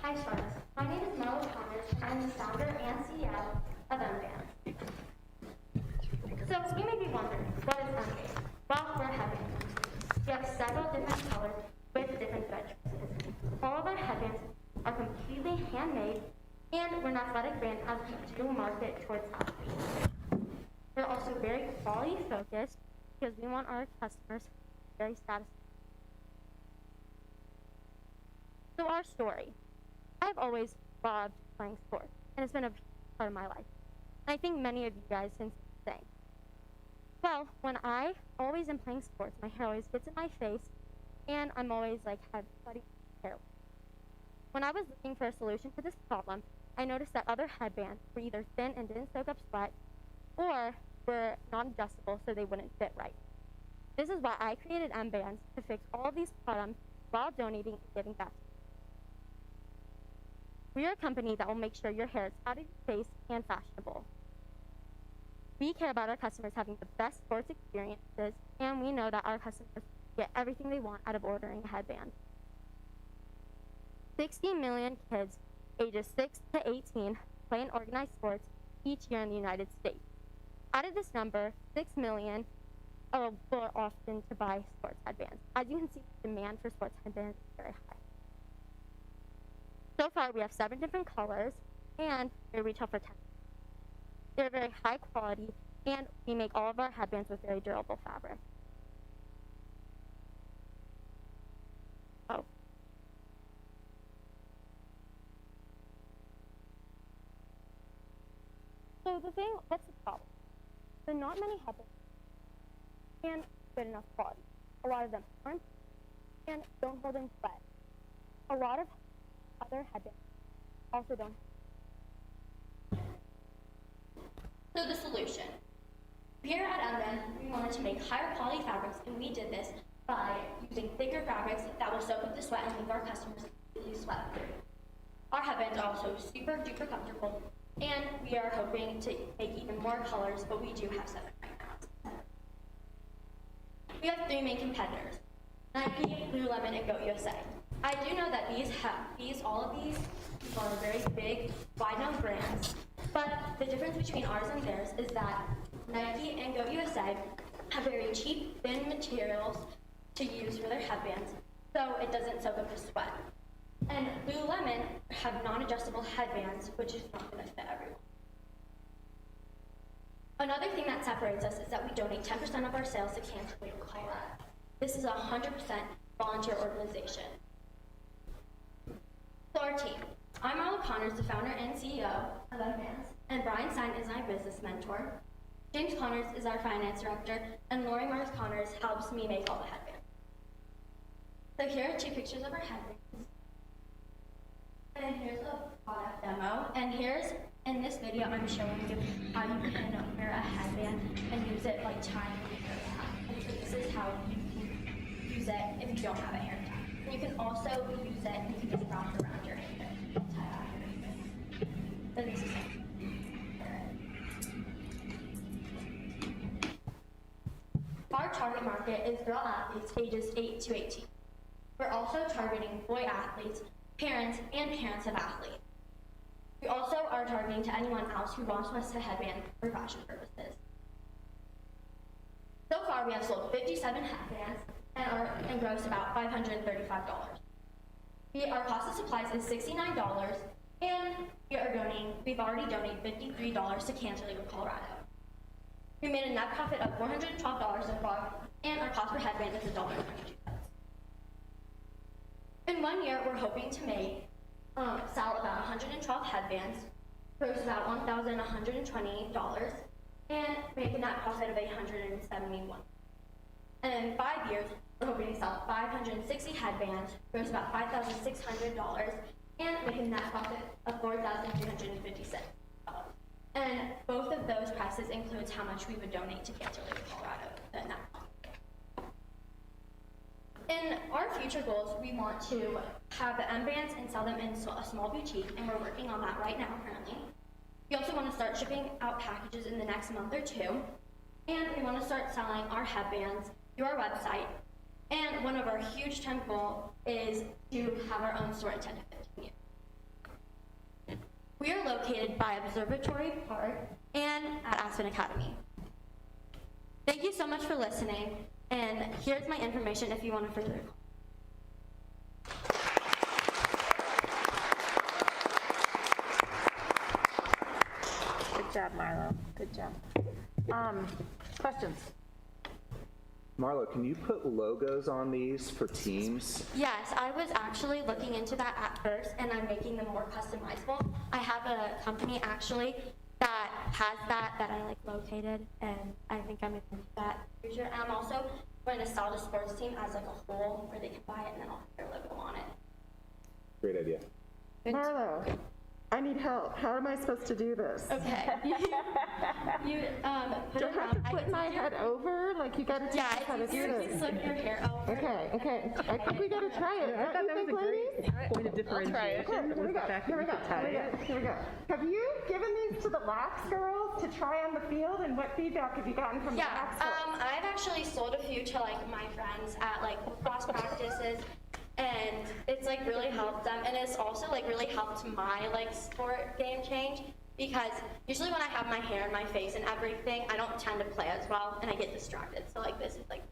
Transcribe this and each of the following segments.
Hi, Charles. My name is Marlowe, and I'm the founder and CEO of MBand. So you may be wondering, what is MBand? Well, we're headbands. We have several different colors with different bed choices. All of our headbands are completely handmade, and we're an athletic brand as we do market towards athletes. We're also very quality focused because we want our customers to be very satisfied. So our story. I've always loved playing sports, and it's been a part of my life. And I think many of you guys can say the same. Well, when I always am playing sports, my hair always gets in my face, and I'm always like have sweaty hair. When I was looking for a solution to this problem, I noticed that other headbands were either thin and didn't soak up sweat, or were non-adjustable so they wouldn't fit right. This is why I created M-Bands to fix all of these problems while donating and giving back. We are a company that will make sure your hair is out of your face and fashionable. We care about our customers having the best sports experiences, and we know that our customers get everything they want out of ordering a headband. 60 million kids ages 6 to 18 play in organized sports each year in the United States. Out of this number, 6 million are more often to buy sports headbands. As you can see, the demand for sports headbands is very high. So far, we have 7 different colors, and they retail for $10. They're very high quality, and we make all of our headbands with very durable fabric. So what's the problem? So not many headbands and good enough quality. A lot of them aren't and don't hold in sweat. A lot of other headbands also don't. So the solution. Here at MBand, we wanted to make higher quality fabrics, and we did this by using thicker fabrics that will soak up the sweat and leave our customers completely sweat-free. Our headbands are also super duper comfortable, and we are hoping to make even more colors, but we do have 7 right now. We have 3 main competitors: Nike, Lululemon, and Goat USA. I do know that all of these are very big, wide-known brands, but the difference between ours and theirs is that Nike and Goat USA have very cheap, thin materials to use for their headbands, so it doesn't soak up the sweat. And Lululemon have non-adjustable headbands, which is not going to fit everyone. Another thing that separates us is that we donate 10% of our sales to Cancer League of Colorado. This is a 100% volunteer organization. So our team. I'm Marlowe Connors, the founder and CEO of MBands, and Brian Stein is my business mentor. James Connors is our finance director, and Lori Mars Connors helps me make all the headbands. So here are 2 pictures of our headbands. And here's a product demo, and in this video, I'm showing you how you can wear a headband and use it like tying your hair back. And so this is how you can use it if you don't have a hair tie. And you can also use it, and you can just wrap it around your hair and tie it on your hair. Then this is it. Our target market is girl athletes ages 8 to 18. We're also targeting boy athletes, parents, and parents of athletes. We also are targeting to anyone else who wants us to headband for fashion purposes. So far, we have sold 57 headbands and grossed about $535. Our cost of supplies is $69, and we've already donated $53 to Cancer League of Colorado. We made a net profit of $412 so far, and our cost per headband is $1.22. In 1 year, we're hoping to sell about 112 headbands, gross about $1,120, and make a net profit of $871. And in 5 years, we're hoping to sell 560 headbands, gross about $5,600, and make a net profit of $4,356. And both of those prices includes how much we would donate to Cancer League of Colorado. In our future goals, we want to have the MBands and sell them in a small boutique, and we're working on that right now currently. We also want to start shipping out packages in the next month or 2, and we want to start selling our headbands through our website. And one of our huge time goals is to have our own store in 10 to 15 years. We are located by Observatory Park and at Aspen Academy. Thank you so much for listening, and here's my information if you want to further. Good job, Marlowe. Good job. Questions? Marlowe, can you put logos on these for teams? Yes, I was actually looking into that at first, and I'm making them more customizable. I have a company actually that has that I like located, and I think I'm going to do that in the future. And I'm also going to sell the sports team as like a whole, where they can buy it and then I'll put their logo on it. Great idea. Marlowe, I need help. How am I supposed to do this? Okay. you put Do I it have on. to flip my head over? Like, you gotta teach us how to Yeah, do you this. flip your hair over. Okay. I think we gotta try it. Don't you think, ladies? Point of differentiation. Okay, here we go. Have you given these to the lax girls to try on the field, and what feedback have you gotten from the Yeah, lax girls? I've actually sold a few to like my friends at like cross practices, and it's like really helped them, and it's also like really helped my like sport game change, because usually when I have my hair and my face and everything, I don't tend to play as well, and I get distracted. So like this is like,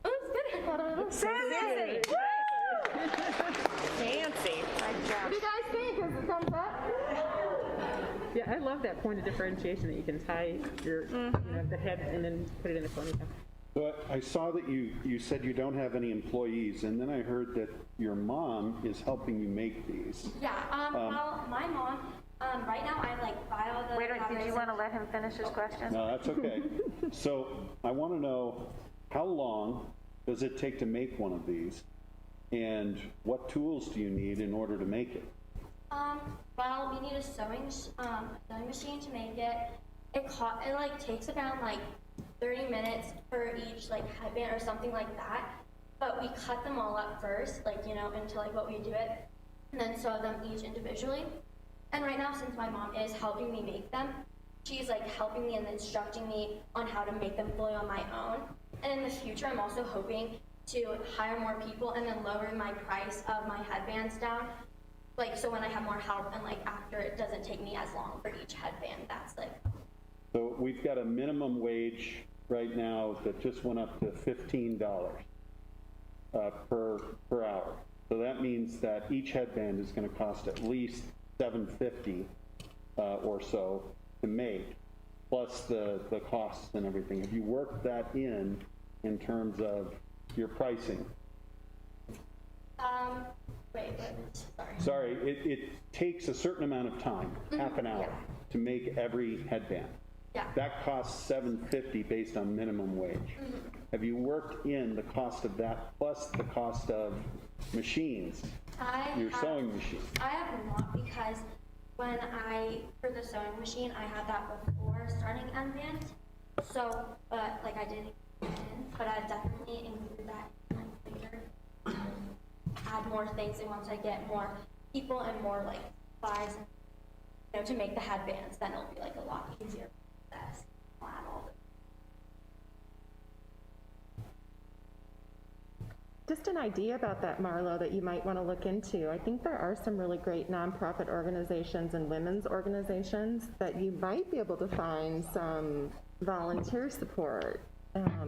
oh, it's good. Fancy! Fancy. What do you guys think? Is it thumbs up? Yeah, I love that point of differentiation that you can tie your, the head and then put it in the ponytail. But I saw that you said you don't have any employees, and then I heard that your mom is helping you make these. Yeah. Well, my mom. Right now I like buy all the. Wait, did fabrics you want to let him finish his question? No, that's okay. So I want to know, how long does it take to make one of these? And what tools do you need in order to make it? Well, we need a sewing machine to make it. It like takes about like 30 minutes for each like headband or something like that. But we cut them all up first, like, into like what we do it, and then sew them each individually. And right now, since my mom is helping me make them, she's like helping me and instructing me on how to make them fully on my own. And in the future, I'm also hoping to hire more people and then lower my price of my headbands down. Like, so when I have more help and like after, it doesn't take me as long for each headband. That's like. So we've got a minimum wage right now that just went up to $15 per hour. So that means that each headband is going to cost at least $7.50 or so to make, plus the costs and everything. Have you worked that in terms of your pricing? Wait, sorry. Sorry, it takes a certain amount of time, half an hour, to make every headband. Yeah. That costs $7.50 based on minimum wage. Have you worked in the cost of that plus the cost of machines, your sewing machine? I have not, because for the sewing machine, I had that before starting Unband. So, but like I didn't, but I definitely include that in like later. Add more things, and once I get more people and more like supplies, to make the headbands, then it'll be like a lot easier. I'll add all Just an idea about that, Marlowe, that you might want to look into. I think there are some really great nonprofit organizations and women's organizations that you might be able to find some volunteer support,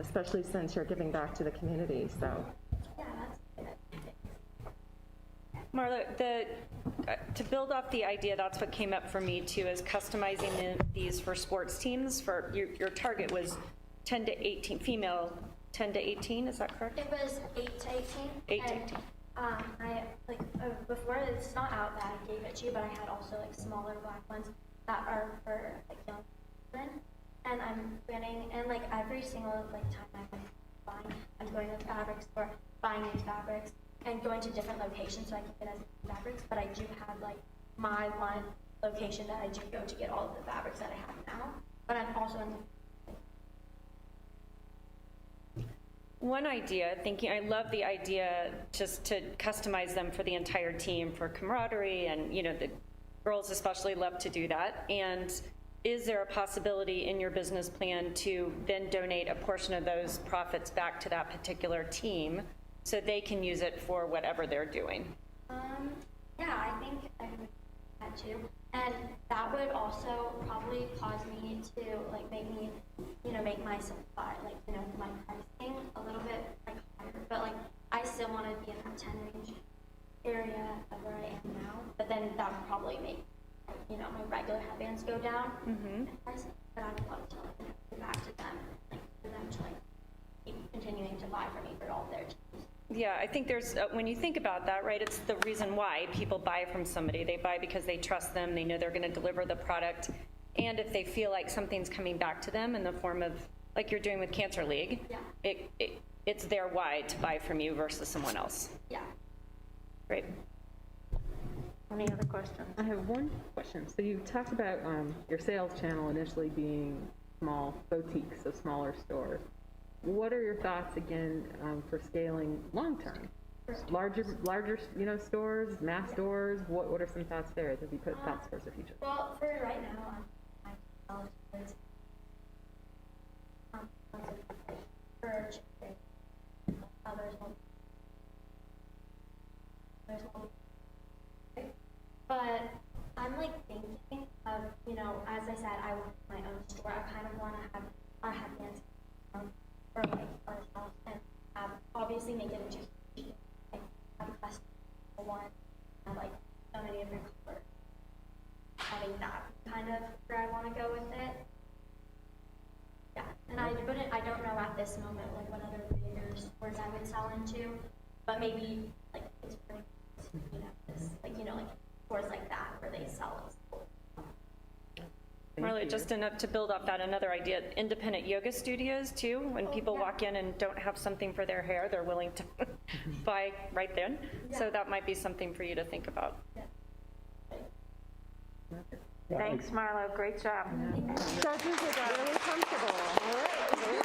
especially since you're giving back to the community. So. Yeah, that's good. Marlowe, to build off the idea, that's what came up for me too, is customizing these for sports teams. For your target was 10 to 18 female, 10 to 18, is that correct? It was 8 to 18. 8 to 18. I before it's not out that I gave it to you, but I had also like smaller black ones that are for like young children, and I'm planning, and like every single like time I'm going to the fabric store, buying new fabrics, and going to different locations so I can get as many fabrics. But I do have like my one location that I do go to get all of the fabrics that I have now. But I'm also in the One idea, I love the idea just to customize them for the entire team for camaraderie, and the girls especially love to do that. And is there a possibility in your business plan to then donate a portion of those profits back to that particular team so they can use it for whatever they're doing? yeah, I think I would had to. And that would also probably cause me to like make me, make my supply, like, my pricing a little bit like higher. But like, I still want to be in that 10 range area of where I am now. But then that would probably make, my regular headbands go down in price. But I would love to like go back to them, like for them to like keep continuing to buy from me for all their teams. Yeah, I think there's, when you think about that, right, it's the reason why people buy from somebody. They buy because they trust them, they know they're going to deliver the product, and if they feel like something's coming back to them in the form of, like you're doing with Cancer League, Yeah. it's their why to buy from you versus someone else. Yeah. Great. Any other questions? I have one question. So you talked about your sales channel initially being small boutiques, so smaller stores. What are your thoughts again for scaling long-term? Larger, stores, mass stores? What are some thoughts there? Have you put thoughts towards the future? Well, for right now, I'm college kids. For chicken, others won't. But I'm like thinking of, as I said, I want my own store. I kind of want to have our headbands for like ourselves and obviously make it into like have a custom one, have like so many different colors. Having that kind of where I want to go with it. Yeah, and I don't know at this moment like what other bigger stores I would sell into, but maybe like it's pretty, this like like stores like that where they sell it. Marlowe, just to build off that, another idea, independent yoga studios too. When people walk in and don't have something for their hair, they're willing to buy right then. So that might be something for you to think about. Thanks, Marlowe. Great job. Judges are really comfortable.